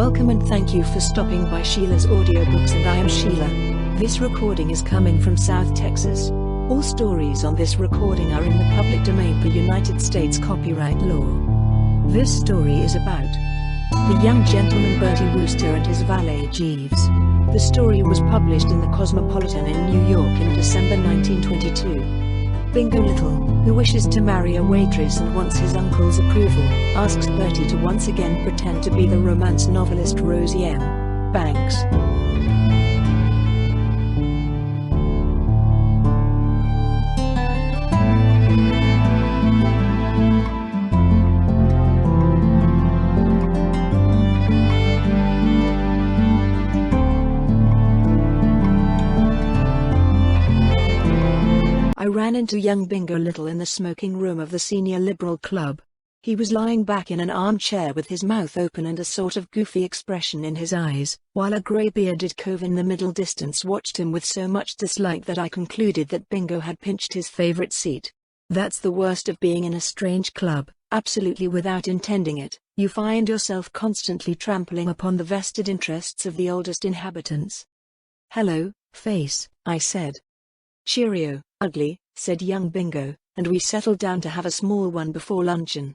Welcome and thank you for stopping by Sheila's Audiobooks, and I am Sheila. This recording is coming from South Texas. All stories on this recording are in the public domain per United States copyright law. This story is about the young gentleman Bertie Wooster and his valet Jeeves. The story was published in the Cosmopolitan in New York in December 1922. Bingo Little, who wishes to marry a waitress and wants his uncle's approval, asks Bertie to once again pretend to be the romance novelist Rosie M. Banks. I ran into young Bingo Little in the smoking room of the Senior Liberal Club. He was lying back in an armchair with his mouth open and a sort of goofy expression in his eyes, while a grey-bearded cove in the middle distance watched him with so much dislike that I concluded that Bingo had pinched his favorite seat. That's the worst of being in a strange club. Absolutely without intending it, you find yourself constantly trampling upon the vested interests of the oldest inhabitants. "Hello, face," I said. "Cheerio, ugly," said young Bingo, and we settled down to have a small one before luncheon.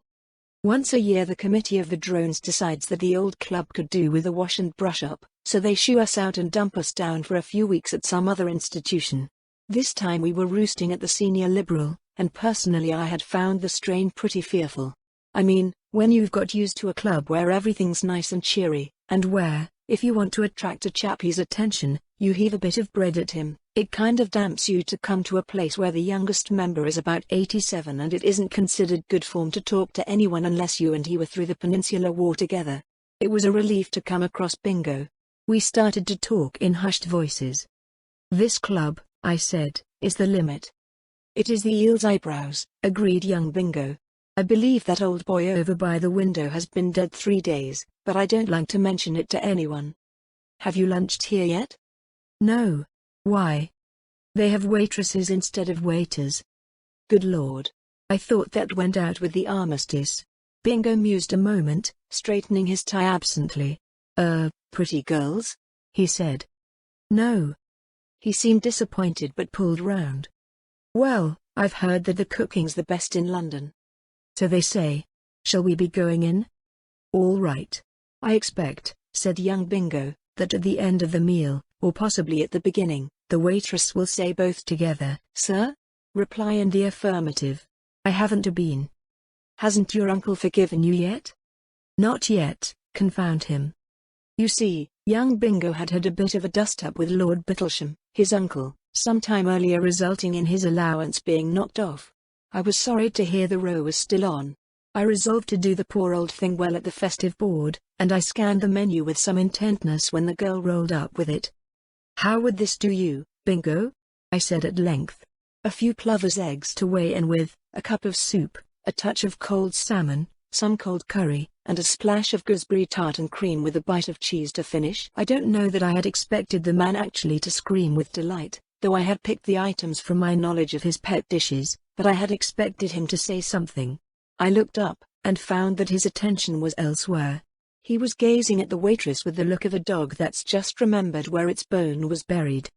Once a year the committee of the drones decides that the old club could do with a wash and brush up, so they shoo us out and dump us down for a few weeks at some other institution. This time we were roosting at the Senior Liberal, and personally I had found the strain pretty fearful. I mean, when you've got used to a club where everything's nice and cheery, and where, if you want to attract a chappie's attention, you heave a bit of bread at him, it kind of damps you to come to a place where the youngest member is about 87 and it isn't considered good form to talk to anyone unless you and he were through the Peninsular War together. It was a relief to come across Bingo. We started to talk in hushed voices. "This club," I said, "is the limit." "It is the eel's eyebrows," agreed young Bingo. "I believe that old boy over by the window has been dead 3 days, but I don't like to mention it to anyone." "Have you lunched here yet?" "No. Why?" "They have waitresses instead of waiters." "Good Lord. I thought that went out with the armistice." Bingo mused a moment, straightening his tie absently. Pretty girls?" he said. "No." He seemed disappointed but pulled round. "Well, I've heard that the cooking's the best in London." "So they say. Shall we be going in?" "All right. I expect," said young Bingo, "that at the end of the meal, or possibly at the beginning, the waitress will say both together, 'Sir?' Reply in the affirmative." "I haven't been." "Hasn't your uncle forgiven you yet?" "Not yet, confound him." You see, young Bingo had had a bit of a dust-up with Lord Bittlesham, his uncle, some time earlier, resulting in his allowance being knocked off. I was sorry to hear the row was still on. I resolved to do the poor old thing well at the festive board, and I scanned the menu with some intentness when the girl rolled up with it. "How would this do you, Bingo?" I said at length. "A few plover's eggs to weigh in with, a cup of soup, a touch of cold salmon, some cold curry, and a splash of gooseberry tart and cream with a bite of cheese to finish." I don't know that I had expected the man actually to scream with delight, though I had picked the items from my knowledge of his pet dishes, but I had expected him to say something. I looked up, and found that his attention was elsewhere. He was gazing at the waitress with the look of a dog that's just remembered where its bone was buried.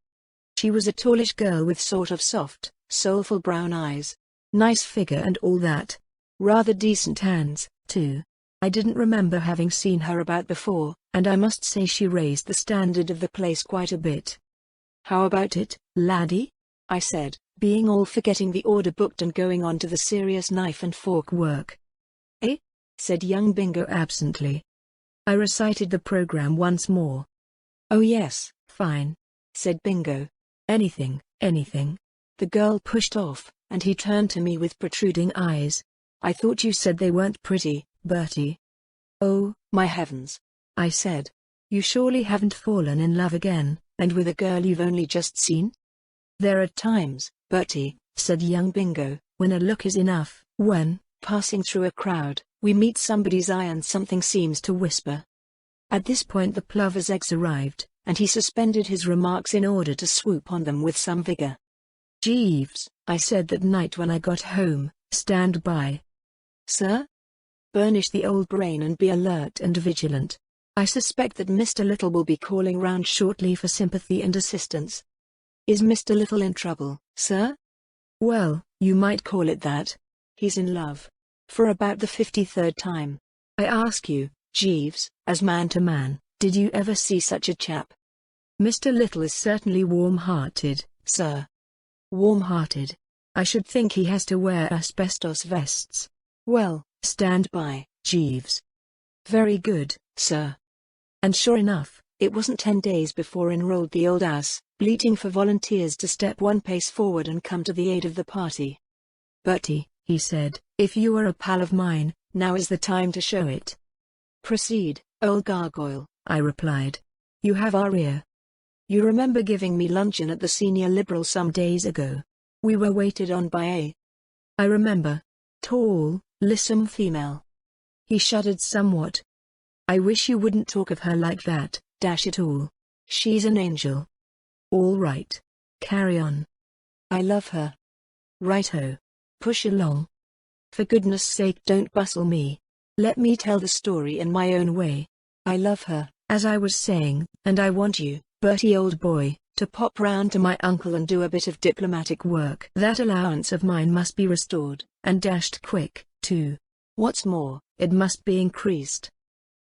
She was a tallish girl with sort of soft, soulful brown eyes. Nice figure and all that. Rather decent hands, too. I didn't remember having seen her about before, and I must say she raised the standard of the place quite a bit. "How about it, laddie?" I said, being all for getting the order booked and going on to the serious knife and fork work. "Eh?" said young Bingo absently. I recited the program once more. "Oh yes, fine," said Bingo. "Anything, anything." The girl pushed off, and he turned to me with protruding eyes. "I thought you said they weren't pretty, Bertie." "Oh, my heavens," I said. "You surely haven't fallen in love again, and with a girl you've only just seen?" "There are times, Bertie," said young Bingo, "when a look is enough, when, passing through a crowd, we meet somebody's eye and something seems to whisper." At this point the plover's eggs arrived, and he suspended his remarks in order to swoop on them with some vigor. "Jeeves," I said that night when I got home, "stand by." "Sir?" "Burnish the old brain and be alert and vigilant. I suspect that Mr. Little will be calling round shortly for sympathy and assistance. Is Mr. Little in trouble, sir? Well, you might call it that. He's in love. For about the 53rd time. I ask you, Jeeves, as man to man, did you ever see such a chap? Mr. Little is certainly warm-hearted, sir. Warm-hearted? I should think he has to wear asbestos vests. Well, stand by, Jeeves. Very good, sir. And sure enough, it wasn't 10 days before in rolled the old ass, bleating for volunteers to step one pace forward and come to the aid of the party. Bertie, he said, if you are a pal of mine, now is the time to show it. Proceed, old gargoyle, I replied. You have our ear. You remember giving me luncheon at the Senior Liberal some days ago. We were waited on by a... I remember. Tall, lissom female. He shuddered somewhat. I wish you wouldn't talk of her like that, dash it all. She's an angel. All right. Carry on. I love her. Righto. Push along. For goodness sake don't bustle me. Let me tell the story in my own way. I love her, as I was saying, and I want you, Bertie old boy, to pop round to my uncle and do a bit of diplomatic work. That allowance of mine must be restored, and dashed quick, too. What's more, it must be increased.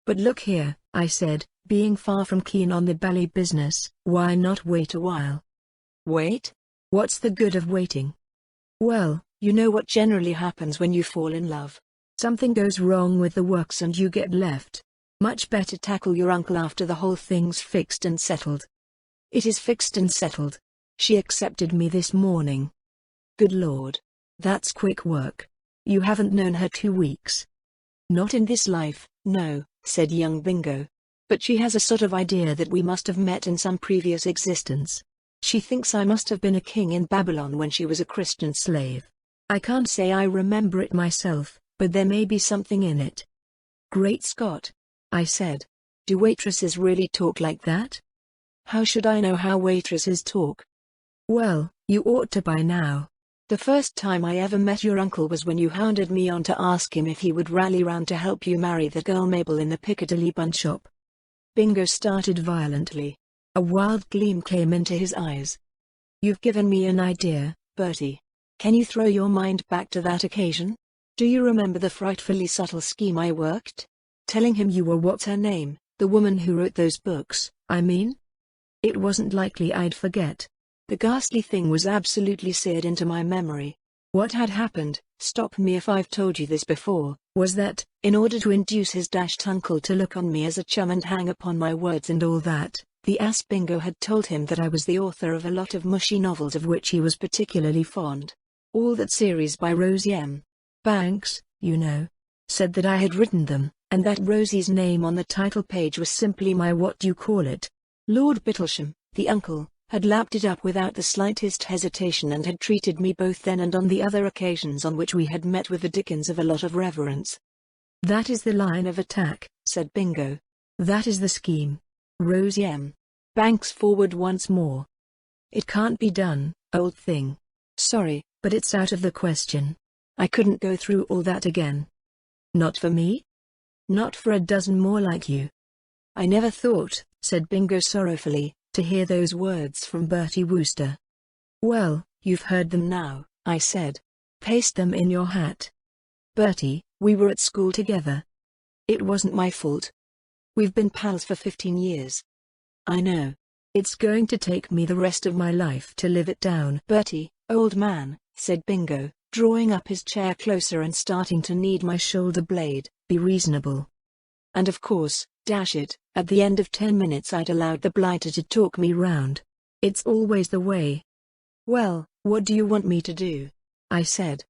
But look here, I said, being far from keen on the bally business, why not wait a while? Wait? What's the good of waiting? Well, you know what generally happens when you fall in love. Something goes wrong with the works and you get left. Much better tackle your uncle after the whole thing's fixed and settled. It is fixed and settled. She accepted me this morning. Good Lord. That's quick work. You haven't known her 2 weeks. Not in this life, no, said young Bingo. But she has a sort of idea that we must have met in some previous existence. She thinks I must have been a king in Babylon when she was a Christian slave. I can't say I remember it myself, but there may be something in it. Great Scott! I said. Do waitresses really talk like that? How should I know how waitresses talk? Well, you ought to by now. The first time I ever met your uncle was when you hounded me on to ask him if he would rally round to help you marry the girl Mabel in the Piccadilly bun shop. Bingo started violently. A wild gleam came into his eyes. You've given me an idea, Bertie. Can you throw your mind back to that occasion? Do you remember the frightfully subtle scheme I worked? Telling him you were what's her name, the woman who wrote those books, I mean? It wasn't likely I'd forget. The ghastly thing was absolutely seared into my memory. What had happened, stop me if I've told you this before, was that, in order to induce his dashed uncle to look on me as a chum and hang upon my words and all that, the ass Bingo had told him that I was the author of a lot of mushy novels of which he was particularly fond. All that series by Rosie M. Banks, you know. Said that I had written them, and that Rosie's name on the title page was simply my what-do-you-call-it. Lord Bittlesham, the uncle, had lapped it up without the slightest hesitation and had treated me both then and on the other occasions on which we had met with the dickens of a lot of reverence. That is the line of attack, said Bingo. That is the scheme. Rosie M. Banks forward once more. It can't be done, old thing. Sorry, but it's out of the question. I couldn't go through all that again. Not for me? Not for a dozen more like you. I never thought, said Bingo sorrowfully, to hear those words from Bertie Wooster. Well, you've heard them now, I said. Paste them in your hat. Bertie, we were at school together. It wasn't my fault. We've been pals for 15 years. I know. It's going to take me the rest of my life to live it down. Bertie, old man, said Bingo, drawing up his chair closer and starting to knead my shoulder blade, be reasonable. And of course, dash it, at the end of 10 minutes I'd allowed the blighter to talk me round. It's always the way. Well, what do you want me to do? I said.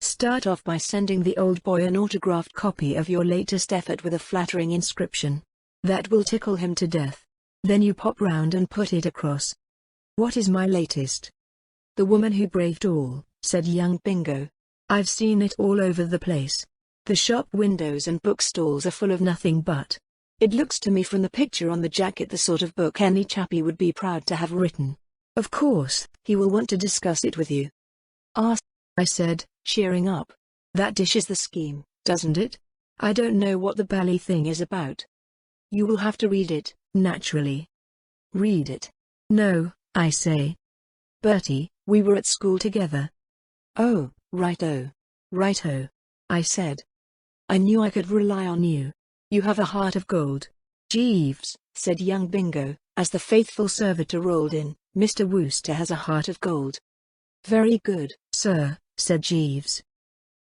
Start off by sending the old boy an autographed copy of your latest effort with a flattering inscription. That will tickle him to death. Then you pop round and put it across. What is my latest? The Woman Who Braved All, said young Bingo. I've seen it all over the place. The shop windows and bookstalls are full of nothing but. It looks to me from the picture on the jacket the sort of book any chappie would be proud to have written. Of course, he will want to discuss it with you. I said, cheering up. That dishes the scheme, doesn't it? I don't know what the bally thing is about. You will have to read it, naturally. Read it. No, I say. Bertie, we were at school together. Oh, righto. Righto. I said. I knew I could rely on you. You have a heart of gold. Jeeves, said young Bingo, as the faithful servitor rolled in, Mr. Wooster has a heart of gold. Very good, sir, said Jeeves.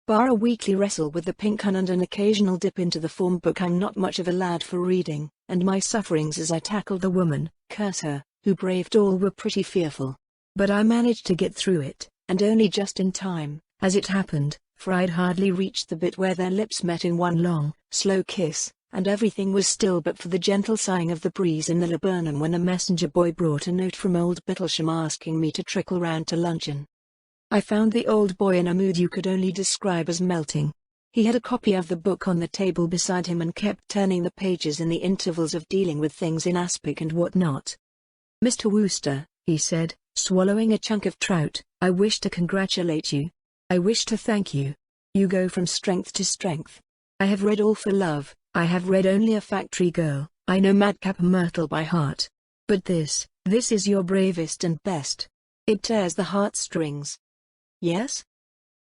Bar a weekly wrestle with the pink un and an occasional dip into the form book, I'm not much of a lad for reading, and my sufferings as I tackled the woman, curse her, who braved all were pretty fearful. But I managed to get through it, and only just in time, as it happened, for I'd hardly reached the bit where their lips met in one long, slow kiss, and everything was still but for the gentle sighing of the breeze in the laburnum when a messenger boy brought a note from old Bittlesham asking me to trickle round to luncheon. I found the old boy in a mood you could only describe as melting. He had a copy of the book on the table beside him and kept turning the pages in the intervals of dealing with things in aspic and what not. Mr. Wooster, he said, swallowing a chunk of trout, I wish to congratulate you. I wish to thank you. You go from strength to strength. I have read All for Love, I have read Only a Factory Girl, I know Madcap Myrtle by heart. But this is your bravest and best. It tears the heartstrings. Yes?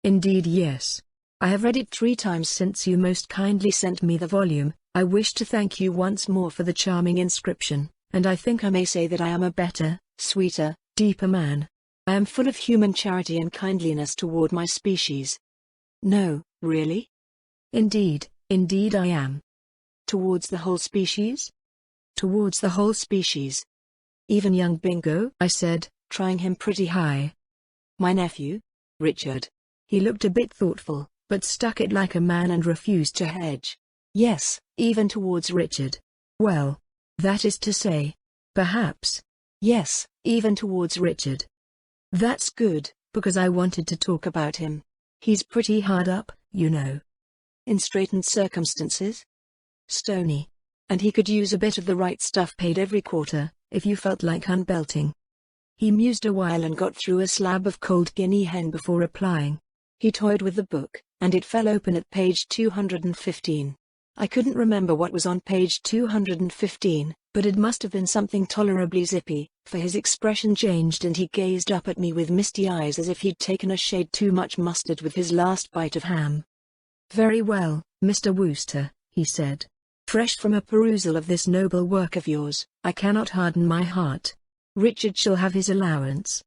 Indeed yes. I have read it 3 times since you most kindly sent me the volume. I wish to thank you once more for the charming inscription, and I think I may say that I am a better, sweeter, deeper man. I am full of human charity and kindliness toward my species. No, really? Indeed I am. Towards the whole species? Towards the whole species. Even young Bingo? I said, trying him pretty high. My nephew? Richard. He looked a bit thoughtful, but stuck it like a man and refused to hedge. Yes, even towards Richard. Well, that is to say. Perhaps. Yes, even towards Richard. That's good, because I wanted to talk about him. He's pretty hard up, you know. In straitened circumstances? Stony. And he could use a bit of the right stuff paid every quarter, if you felt like unbelting. He mused a while and got through a slab of cold guinea hen before replying. He toyed with the book, and it fell open at page 215. I couldn't remember what was on page 215, but it must have been something tolerably zippy, for his expression changed and he gazed up at me with misty eyes as if he'd taken a shade too much mustard with his last bite of ham. Very well, Mr. Wooster, he said. Fresh from a perusal of this noble work of yours, I cannot harden my heart. Richard shall have his allowance.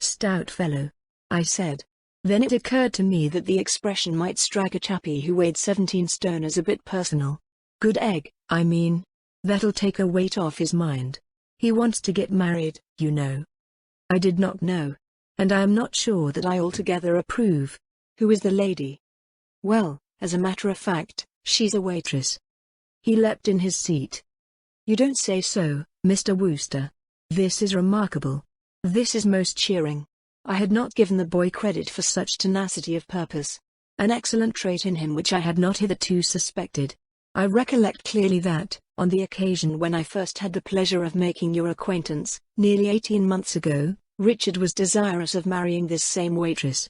Stout fellow, I said. Then it occurred to me that the expression might strike a chappie who weighed 17 stone as a bit personal. Good egg, I mean. That'll take a weight off his mind. He wants to get married, you know. I did not know. And I am not sure that I altogether approve. Who is the lady? Well, as a matter of fact, she's a waitress. He leapt in his seat. You don't say so, Mr. Wooster. This is remarkable. This is most cheering. I had not given the boy credit for such tenacity of purpose. An excellent trait in him which I had not hitherto suspected. I recollect clearly that, on the occasion when I first had the pleasure of making your acquaintance, nearly 18 months ago, Richard was desirous of marrying this same waitress.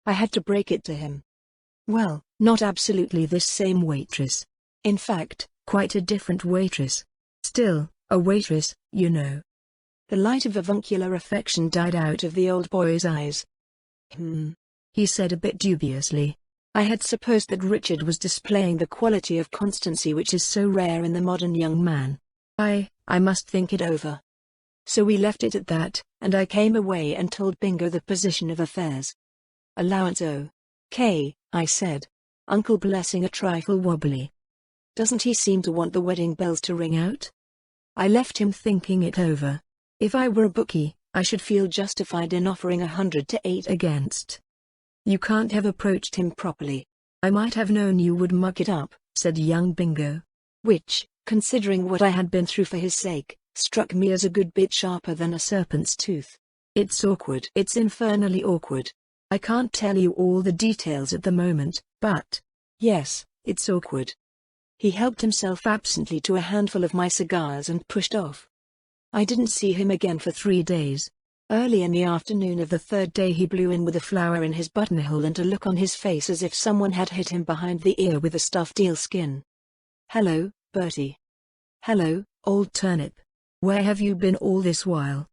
I had to break it to him. Well, not absolutely this same waitress. In fact, quite a different waitress. Still, a waitress, you know. The light of avuncular affection died out of the old boy's eyes. He said a bit dubiously. I had supposed that Richard was displaying the quality of constancy which is so rare in the modern young man. I must think it over. So we left it at that, and I came away and told Bingo the position of affairs. Allowance O.K., I said. Uncle Blessing a trifle wobbly. Doesn't he seem to want the wedding bells to ring out? I left him thinking it over. If I were a bookie, I should feel justified in offering 100 to 8 against. You can't have approached him properly. I might have known you would muck it up, said young Bingo. Which, considering what I had been through for his sake, struck me as a good bit sharper than a serpent's tooth. It's awkward. It's infernally awkward. I can't tell you all the details at the moment, but... yes, it's awkward. He helped himself absently to a handful of my cigars and pushed off. I didn't see him again for 3 days. Early in the afternoon of the 3rd day he blew in with a flower in his buttonhole and a look on his face as if someone had hit him behind the ear with a stuffed eel skin. Hello, Bertie. "Hello, old turnip. Where have you been all this while?"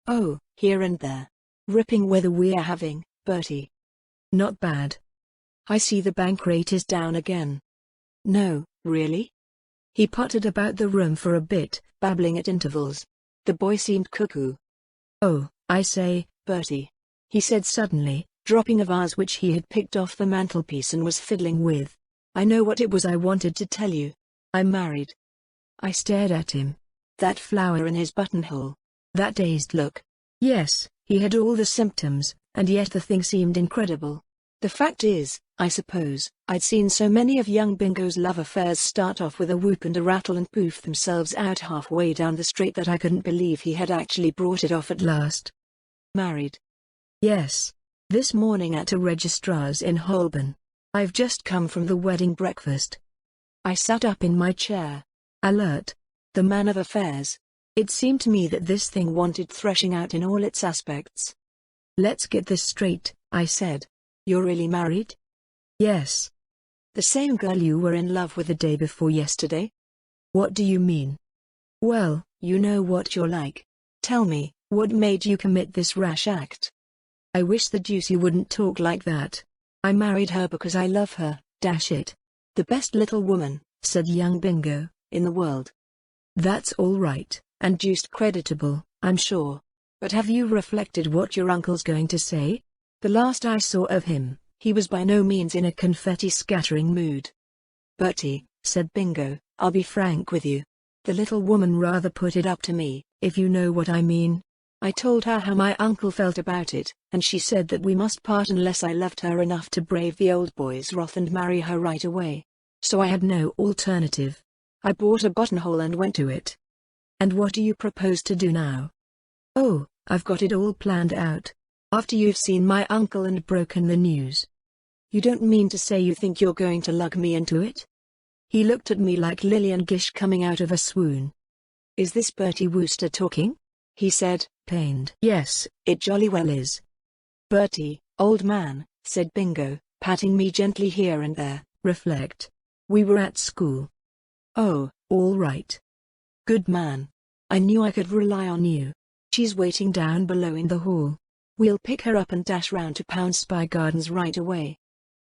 "Oh, here and there. Ripping weather we're having, Bertie." "Not bad. I see the bank rate is down again." "No, really?" He pottered about the room for a bit, babbling at intervals. The boy seemed cuckoo. "Oh, I say, Bertie," he said suddenly, dropping a vase which he had picked off the mantelpiece and was fiddling with. "I know what it was I wanted to tell you. I'm married." I stared at him. That flower in his buttonhole. That dazed look. Yes, he had all the symptoms, and yet the thing seemed incredible. The fact is, I suppose, I'd seen so many of young Bingo's love affairs start off with a whoop and a rattle and poof themselves out halfway down the straight that I couldn't believe he had actually brought it off at last. Married? Yes. This morning at a registrar's in Holborn. I've just come from the wedding breakfast. I sat up in my chair. Alert. The man of affairs. It seemed to me that this thing wanted threshing out in all its aspects. "Let's get this straight," I said. "You're really married?" "Yes." "The same girl you were in love with the day before yesterday?" "What do you mean?" "Well, you know what you're like. Tell me, what made you commit this rash act?" "I wish the deuce you wouldn't talk like that. I married her because I love her, dash it." "The best little woman," said young Bingo, "in the world." "That's all right, and deuced creditable, I'm sure. But have you reflected what your uncle's going to say?" The last I saw of him, he was by no means in a confetti-scattering mood. "Bertie," said Bingo, "I'll be frank with you. The little woman rather put it up to me, if you know what I mean. I told her how my uncle felt about it, and she said that we must part unless I loved her enough to brave the old boy's wrath and marry her right away. So I had no alternative. I bought a buttonhole and went to it." "And what do you propose to do now?" "Oh, I've got it all planned out. After you've seen my uncle and broken the news." "You don't mean to say you think you're going to lug me into it?" He looked at me like Lillian Gish coming out of a swoon. "Is this Bertie Wooster talking?" he said, pained. "Yes, it jolly well is." "Bertie, old man," said Bingo, patting me gently here and there, "reflect. We were at school." "Oh, all right. Good man. I knew I could rely on you. She's waiting down below in the hall. We'll pick her up and dash round to Pound Spy Gardens right away."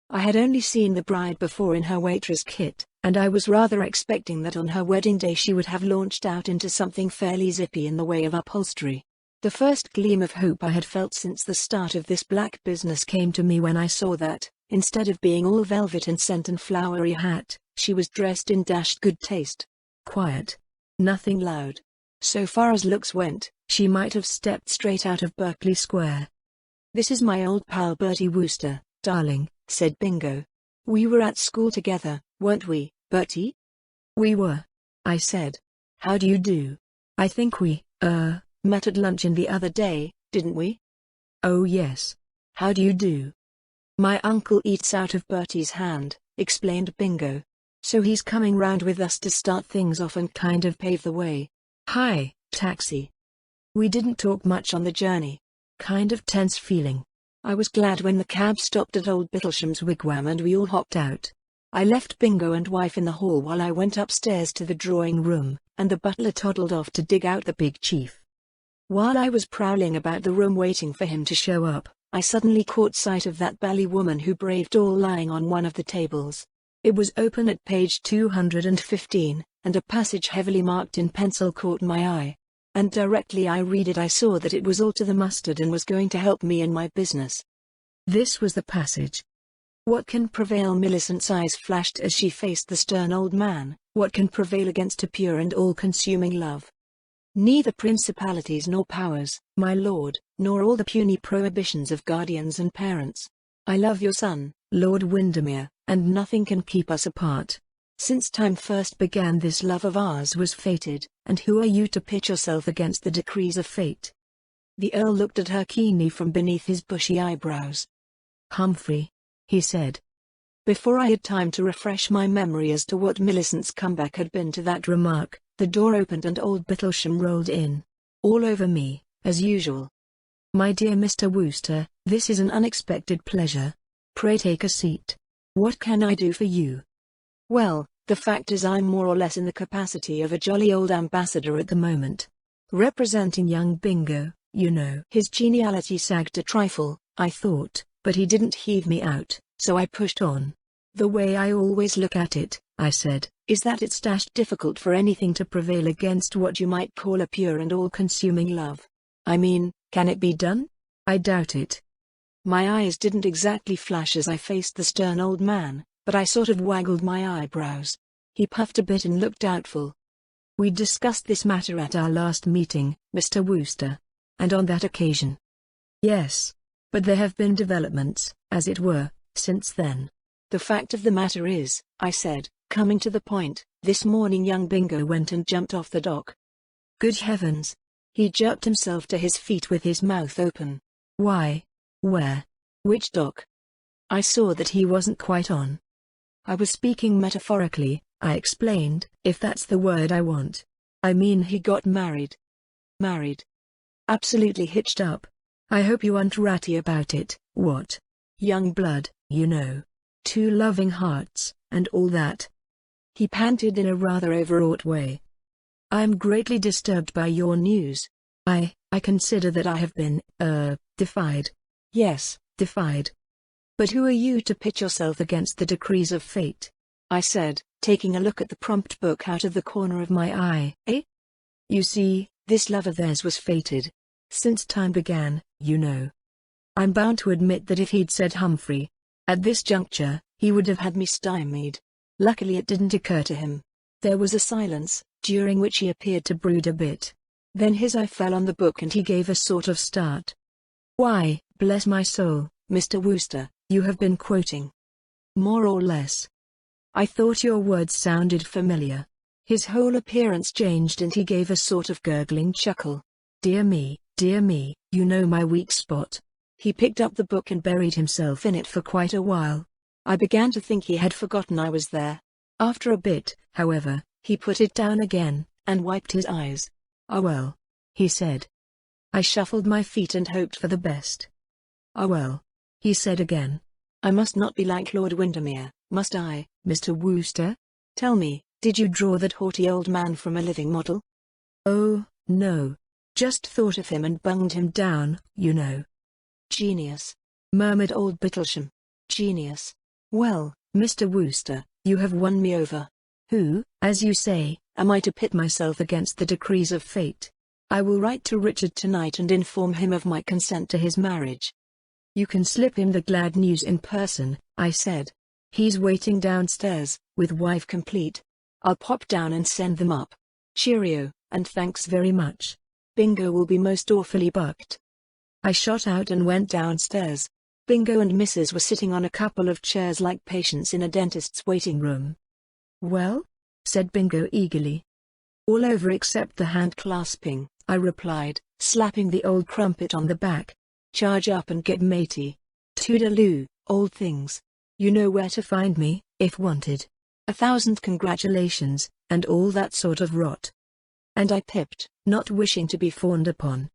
I had only seen the bride before in her waitress kit, and I was rather expecting that on her wedding day she would have launched out into something fairly zippy in the way of upholstery. The first gleam of hope I had felt since the start of this black business came to me when I saw that, instead of being all velvet and scent and flowery hat, she was dressed in dashed good taste. Quiet. Nothing loud. So far as looks went, she might have stepped straight out of Berkeley Square. "This is my old pal Bertie Wooster, darling," said Bingo. "We were at school together, weren't we, Bertie?" "We were," I said. "How do you do? I think we, met at luncheon the other day, didn't we?" "Oh yes. How do you do?" "My uncle eats out of Bertie's hand," explained Bingo. "So he's coming round with us to start things off and kind of pave the way. Hi, taxi." We didn't talk much on the journey. Kind of tense feeling. I was glad when the cab stopped at old Bittlesham's wigwam and we all hopped out. I left Bingo and wife in the hall while I went upstairs to the drawing room, and the butler toddled off to dig out the big chief. While I was prowling about the room waiting for him to show up, I suddenly caught sight of that bally woman who braved all lying on one of the tables. It was open at page 215, and a passage heavily marked in pencil caught my eye. And directly I read it I saw that it was all to the mustard and was going to help me in my business. This was the passage. "What can prevail?" Millicent's eyes flashed as she faced the stern old man. "What can prevail against a pure and all-consuming love? Neither principalities nor powers, my lord, nor all the puny prohibitions of guardians and parents. I love your son, Lord Windermere, and nothing can keep us apart. Since time first began this love of ours was fated, and who are you to pitch yourself against the decrees of fate?" The Earl looked at her keenly from beneath his bushy eyebrows. "Humphrey," he said. Before I had time to refresh my memory as to what Millicent's comeback had been to that remark, the door opened and old Bittlesham rolled in. All over me, as usual. "My dear Mr. Wooster, this is an unexpected pleasure. Pray take a seat. What can I do for you?" "Well, The fact is I'm more or less in the capacity of a jolly old ambassador at the moment. Representing young Bingo, you know. His geniality sagged a trifle, I thought, but he didn't heave me out, so I pushed on. The way I always look at it, I said, is that it's dashed difficult for anything to prevail against what you might call a pure and all-consuming love. I mean, can it be done? I doubt it. My eyes didn't exactly flash as I faced the stern old man, but I sort of waggled my eyebrows. He puffed a bit and looked doubtful. We discussed this matter at our last meeting, Mr. Wooster. And on that occasion. Yes. But there have been developments, as it were, since then. The fact of the matter is, I said, coming to the point, this morning young Bingo went and jumped off the dock. Good heavens! He jerked himself to his feet with his mouth open. Why? Where? Which dock? I saw that he wasn't quite on. I was speaking metaphorically, I explained, if that's the word I want. I mean he got married. Married. Absolutely hitched up. I hope you aren't ratty about it. What? Young blood, you know. Two loving hearts, and all that. He panted in a rather overwrought way. I am greatly disturbed by your news. I consider that I have been, defied. Yes, defied. But who are you to pit yourself against the decrees of fate? I said, taking a look at the prompt book out of the corner of my eye. Eh? You see, this love of theirs was fated. Since time began, you know. I'm bound to admit that if he'd said Humphrey, at this juncture, he would have had me stymied. Luckily it didn't occur to him. There was a silence, during which he appeared to brood a bit. Then his eye fell on the book and he gave a sort of start. Why, bless my soul, Mr. Wooster, you have been quoting. More or less. I thought your words sounded familiar. His whole appearance changed and he gave a sort of gurgling chuckle. Dear me, you know my weak spot. He picked up the book and buried himself in it for quite a while. I began to think he had forgotten I was there. After a bit, however, he put it down again, and wiped his eyes. Ah well, he said. I shuffled my feet and hoped for the best. Ah well, he said again. I must not be like Lord Windermere, must I, Mr. Wooster? Tell me, did you draw that haughty old man from a living model? Oh, no. Just thought of him and bunged him down, you know. Genius, murmured old Bittlesham. Genius. Well, Mr. Wooster, you have won me over. Who, as you say, am I to pit myself against the decrees of fate? I will write to Richard tonight and inform him of my consent to his marriage. You can slip him the glad news in person, I said. He's waiting downstairs, with wife complete. I'll pop down and send them up. Cheerio, and thanks very much. Bingo will be most awfully bucked. I shot out and went downstairs. Bingo and Mrs. were sitting on a couple of chairs like patients in a dentist's waiting room. Well? Said Bingo eagerly. All over except the hand clasping, I replied, slapping the old crumpet on the back. Charge up and get matey. Toodaloo, old things. You know where to find me, if wanted. 1,000 congratulations, and all that sort of rot. And I pipped, not wishing to be fawned upon.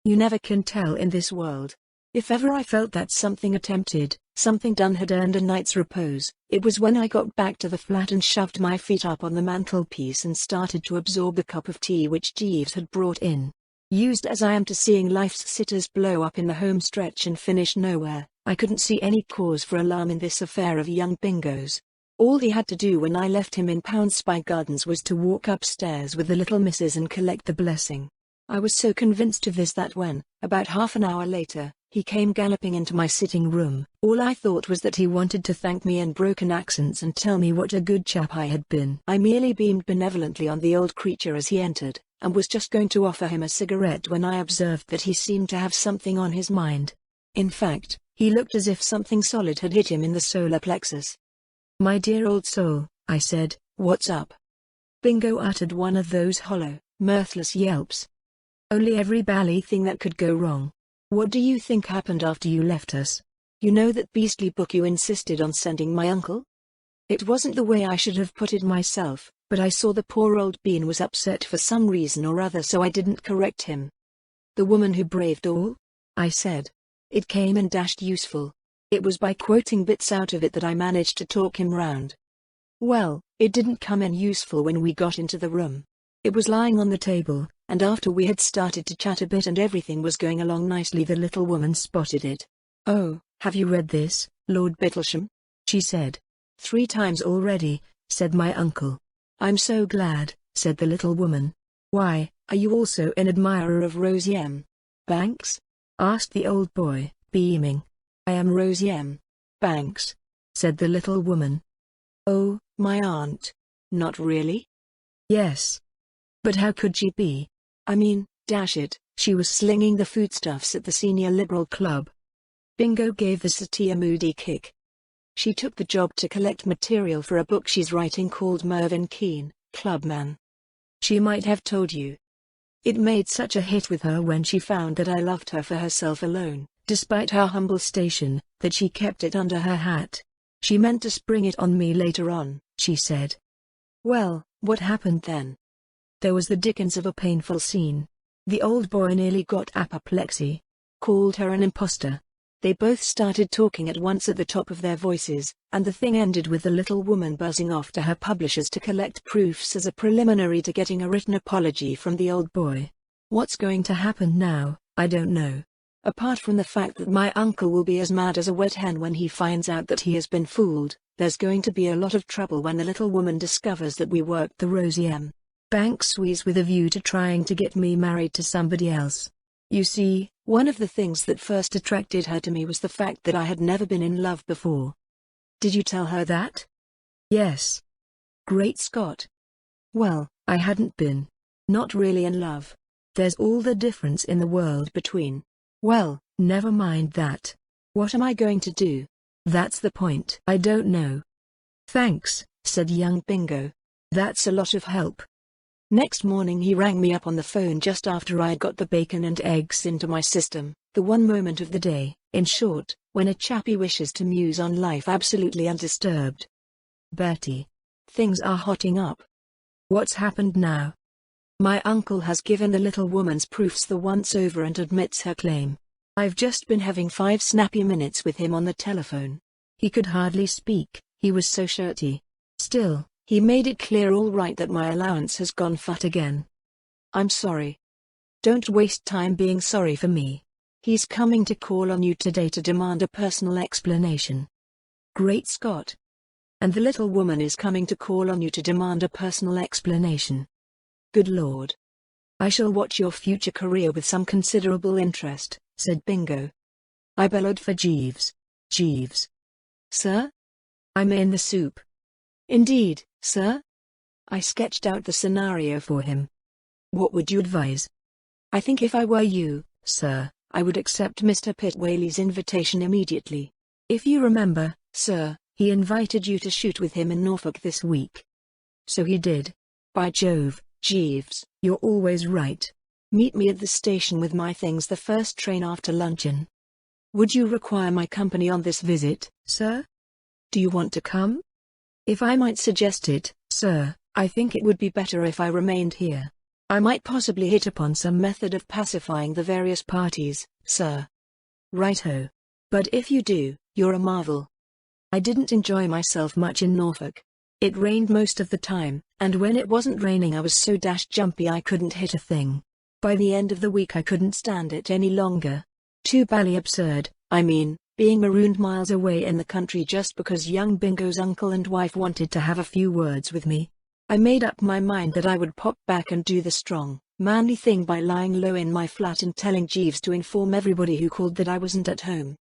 You never can tell in this world. If ever I felt that something attempted, something done had earned a night's repose, it was when I got back to the flat and shoved my feet up on the mantelpiece and started to absorb the cup of tea which Jeeves had brought in. Used as I am to seeing life's sitters blow up in the home stretch and finish nowhere, I couldn't see any cause for alarm in this affair of young Bingo's. All he had to do when I left him in Poundspy Gardens was to walk upstairs with the little missus and collect the blessing. I was so convinced of this that when, about half an hour later, he came galloping into my sitting room, all I thought was that he wanted to thank me in broken accents and tell me what a good chap I had been. I merely beamed benevolently on the old creature as he entered, and was just going to offer him a cigarette when I observed that he seemed to have something on his mind. In fact, he looked as if something solid had hit him in the solar plexus. My dear old soul, I said, what's up? Bingo uttered one of those hollow, mirthless yelps. Only every bally thing that could go wrong. What do you think happened after you left us? You know that beastly book you insisted on sending my uncle? It wasn't the way I should have put it myself, but I saw the poor old bean was upset for some reason or other, so I didn't correct him. The woman who braved all? I said. It came in dashed useful. It was by quoting bits out of it that I managed to talk him round. Well, it didn't come in useful when we got into the room. It was lying on the table, and after we had started to chat a bit and everything was going along nicely, the little woman spotted it. "Oh, have you read this, Lord Bittlesham?" she said. "3 times already," said my uncle. "I'm so glad," said the little woman. "Why, are you also an admirer of Rosie M. Banks?" asked the old boy, beaming. "I am Rosie M. Banks," said the little woman. "Oh, my aunt. Not really?" "Yes. But how could she be? I mean, dash it, she was slinging the foodstuffs at the Senior Liberal Club." Bingo gave the settee a moody kick. "She took the job to collect material for a book she's writing called Mervyn Keane, Clubman. She might have told you. It made such a hit with her when she found that I loved her for herself alone, despite her humble station, that she kept it under her hat. She meant to spring it on me later on," she said. "Well, what happened then?" "There was the dickens of a painful scene. The old boy nearly got apoplexy. Called her an imposter. They both started talking at once at the top of their voices, and the thing ended with the little woman buzzing off to her publishers to collect proofs as a preliminary to getting a written apology from the old boy. What's going to happen now, I don't know. Apart from the fact that my uncle will be as mad as a wet hen when he finds out that he has been fooled, there's going to be a lot of trouble when the little woman discovers that we worked the Rosie M. Banks squeeze with a view to trying to get me married to somebody else. You see, one of the things that first attracted her to me was the fact that I had never been in love before." "Did you tell her that?" "Yes." "Great Scott. Well, I hadn't been. Not really in love. There's all the difference in the world between. Well, never mind that. What am I going to do?" "That's the point. I don't know." "Thanks," said young Bingo. "That's a lot of help." Next morning he rang me up on the phone just after I'd got the bacon and eggs into my system, the one moment of the day, in short, when a chappie wishes to muse on life absolutely undisturbed. "Bertie. Things are hotting up." "What's happened now?" "My uncle has given the little woman's proofs the once over and admits her claim. I've just been having 5 snappy minutes with him on the telephone. He could hardly speak, he was so shirty. Still, he made it clear all right that my allowance has gone fat again. I'm sorry. Don't waste time being sorry for me. He's coming to call on you today to demand a personal explanation." "Great Scott. And the little woman is coming to call on you to demand a personal explanation. Good Lord. I shall watch your future career with some considerable interest," said Bingo. I bellowed for Jeeves. "Jeeves." "Sir?" "I'm in the soup." "Indeed, sir?" I sketched out the scenario for him. "What would you advise?" "I think if I were you, sir, I would accept Mr. Pitt Whaley's invitation immediately. If you remember, sir, he invited you to shoot with him in Norfolk this week." "So he did. By Jove, Jeeves, you're always right. Meet me at the station with my things the first train after luncheon." "Would you require my company on this visit, sir? Do you want to come?" "If I might suggest it, sir, I think it would be better if I remained here. I might possibly hit upon some method of pacifying the various parties, sir." "Righto. But if you do, you're a marvel." I didn't enjoy myself much in Norfolk. It rained most of the time, and when it wasn't raining I was so jumpy I couldn't hit a thing. By the end of the week I couldn't stand it any longer. Too bally absurd, I mean, being marooned miles away in the country just because young Bingo's uncle and wife wanted to have a few words with me. I made up my mind that I would pop back and do the strong, manly thing by lying low in my flat and telling Jeeves to inform everybody who called that I wasn't at home.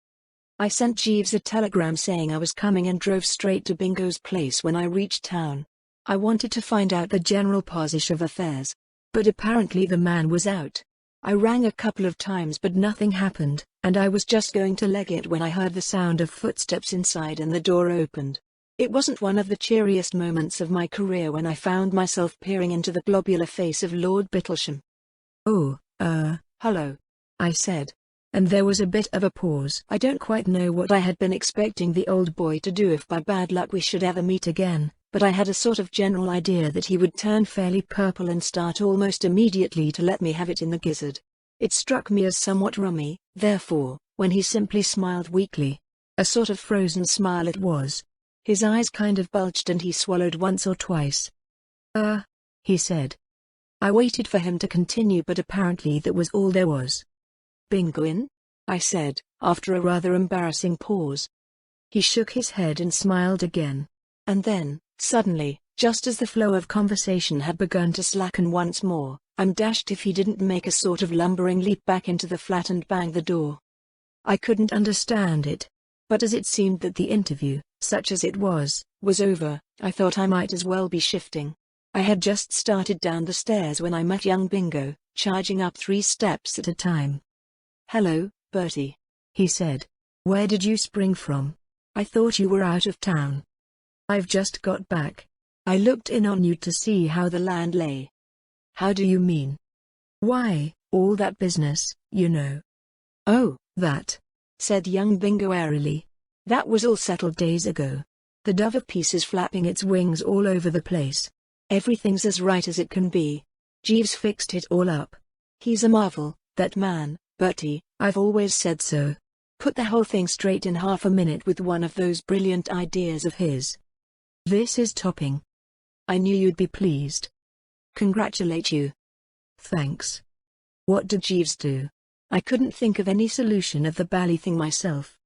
I sent Jeeves a telegram saying I was coming and drove straight to Bingo's place when I reached town. I wanted to find out the general position of affairs. But apparently the man was out. I rang a couple of times but nothing happened, and I was just going to leg it when I heard the sound of footsteps inside and the door opened. It wasn't one of the cheeriest moments of my career when I found myself peering into the globular face of Lord Bittlesham. "Oh, hello," I said. And there was a bit of a pause. I don't quite know what I had been expecting the old boy to do if by bad luck we should ever meet again, but I had a sort of general idea that he would turn fairly purple and start almost immediately to let me have it in the gizzard. It struck me as somewhat rummy, therefore, when he simply smiled weakly. A sort of frozen smile it was. His eyes kind of bulged and he swallowed once or twice. He said. I waited for him to continue, but apparently that was all there was. Bingo in? I said, after a rather embarrassing pause. He shook his head and smiled again. And then, suddenly, just as the flow of conversation had begun to slacken once more, I'm dashed if he didn't make a sort of lumbering leap back into the flat and bang the door. I couldn't understand it. But as it seemed that the interview, such as it was over, I thought I might as well be shifting. I had just started down the stairs when I met young Bingo, charging up 3 steps at a time. Hello, Bertie, he said. Where did you spring from? I thought you were out of town. I've just got back. I looked in on you to see how the land lay. How do you mean? Why, all that business, you know. Oh, that, said young Bingo airily. That was all settled days ago. The Dover piece is flapping its wings all over the place. Everything's as right as it can be. Jeeves fixed it all up. He's a marvel, that man, Bertie, I've always said so. Put the whole thing straight in half a minute with one of those brilliant ideas of his. This is topping. I knew you'd be pleased. Congratulate you. Thanks. What did Jeeves do? I couldn't think of any solution of the bally thing myself.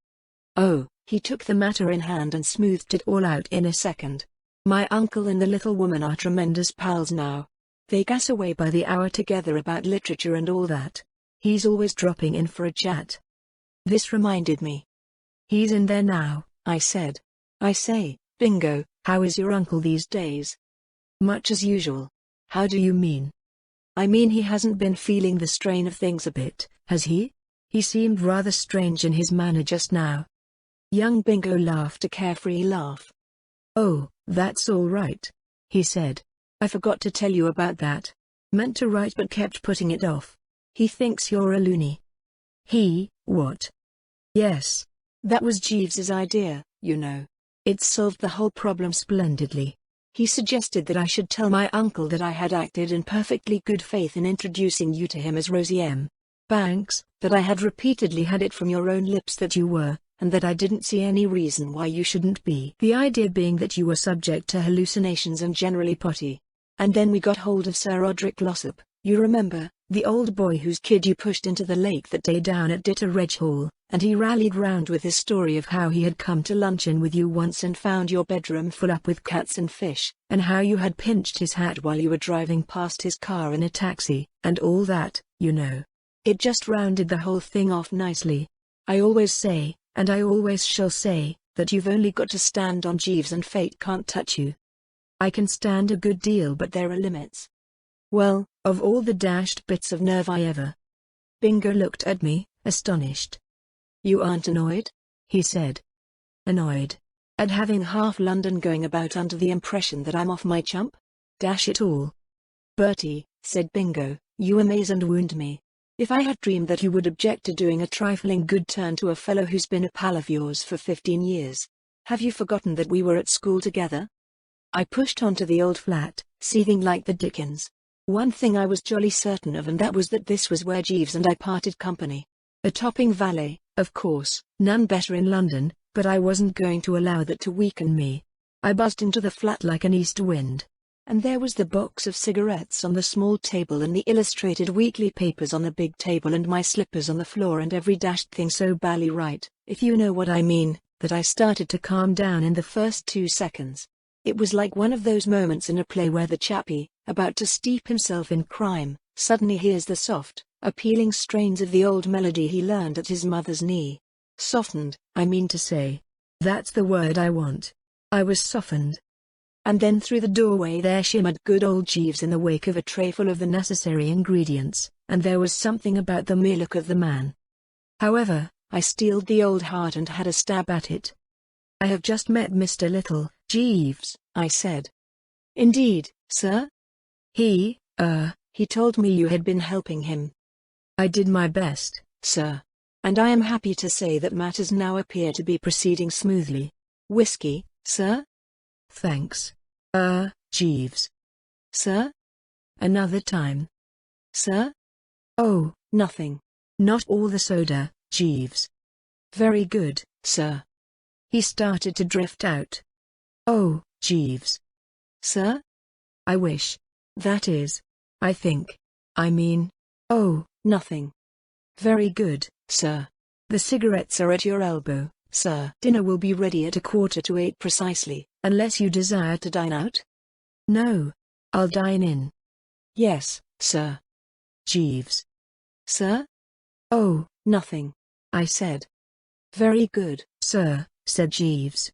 Oh, he took the matter in hand and smoothed it all out in a second. My uncle and the little woman are tremendous pals now. They gas away by the hour together about literature and all that. He's always dropping in for a chat. This reminded me. He's in there now, I said. I say, Bingo, how is your uncle these days? Much as usual. How do you mean? I mean he hasn't been feeling the strain of things a bit, has he? He seemed rather strange in his manner just now. Young Bingo laughed a carefree laugh. Oh, that's all right, he said. I forgot to tell you about that. Meant to write but kept putting it off. He thinks you're a loony. What? Yes. That was Jeeves's idea, you know. It solved the whole problem splendidly. He suggested that I should tell my uncle that I had acted in perfectly good faith in introducing you to him as Rosie M. Banks, that I had repeatedly had it from your own lips that you were, and that I didn't see any reason why you shouldn't be. The idea being that you were subject to hallucinations and generally potty. And then we got hold of Sir Roderick Glossop, you remember, the old boy whose kid you pushed into the lake that day down at Ditter Reg Hall, and he rallied round with his story of how he had come to luncheon with you once and found your bedroom full up with cats and fish, and how you had pinched his hat while you were driving past his car in a taxi, and all that, you know. It just rounded the whole thing off nicely. I always say, and I always shall say, that you've only got to stand on Jeeves and fate can't touch you. I can stand a good deal, but there are limits. Well, of all the dashed bits of nerve I ever. Bingo looked at me, astonished. You aren't annoyed? He said. Annoyed? At having half London going about under the impression that I'm off my chump? Dash it all. Bertie, said Bingo, you amaze and wound me. If I had dreamed that you would object to doing a trifling good turn to a fellow who's been a pal of yours for 15 years. Have you forgotten that we were at school together? I pushed on to the old flat, seething like the dickens. One thing I was jolly certain of, and that was that this was where Jeeves and I parted company. A topping valet, of course, none better in London, but I wasn't going to allow that to weaken me. I buzzed into the flat like an east wind. And there was the box of cigarettes on the small table and the illustrated weekly papers on the big table and my slippers on the floor and every dashed thing so bally right, if you know what I mean, that I started to calm down in the first 2 seconds. It was like one of those moments in a play where the chappie, about to steep himself in crime, suddenly hears the soft, appealing strains of the old melody he learned at his mother's knee. Softened, I mean to say. That's the word I want. I was softened. And then through the doorway there shimmered good old Jeeves in the wake of a tray full of the necessary ingredients, and there was something about the mere look of the man. However, I steeled the old heart and had a stab at it. I have just met Mr. Little, Jeeves, I said. Indeed, sir? He told me you had been helping him. I did my best, sir. And I am happy to say that matters now appear to be proceeding smoothly. Whiskey, sir? Thanks. Jeeves. Sir? Another time. Sir? Oh, nothing. Not all the soda, Jeeves. Very good, sir. He started to drift out. Oh, Jeeves. Sir? I wish. That is. I think. I mean. Oh, nothing. Very good, sir. The cigarettes are at your elbow, sir. Dinner will be ready at 7:45 precisely, unless you desire to dine out? No. I'll dine in. Yes, sir. Jeeves. Sir? Oh, nothing. I said. Very good, sir, said Jeeves.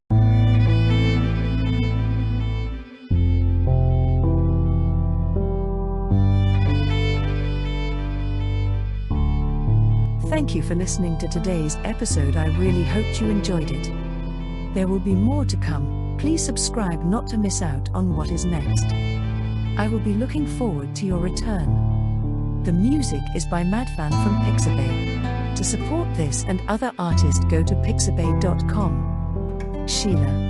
Thank you for listening to today's episode. I really hoped you enjoyed it. There will be more to come. Please subscribe not to miss out on what is next. I will be looking forward to your return. The music is by Madfan from Pixabay. To support this and other artists, go to pixabay.com. Sheila.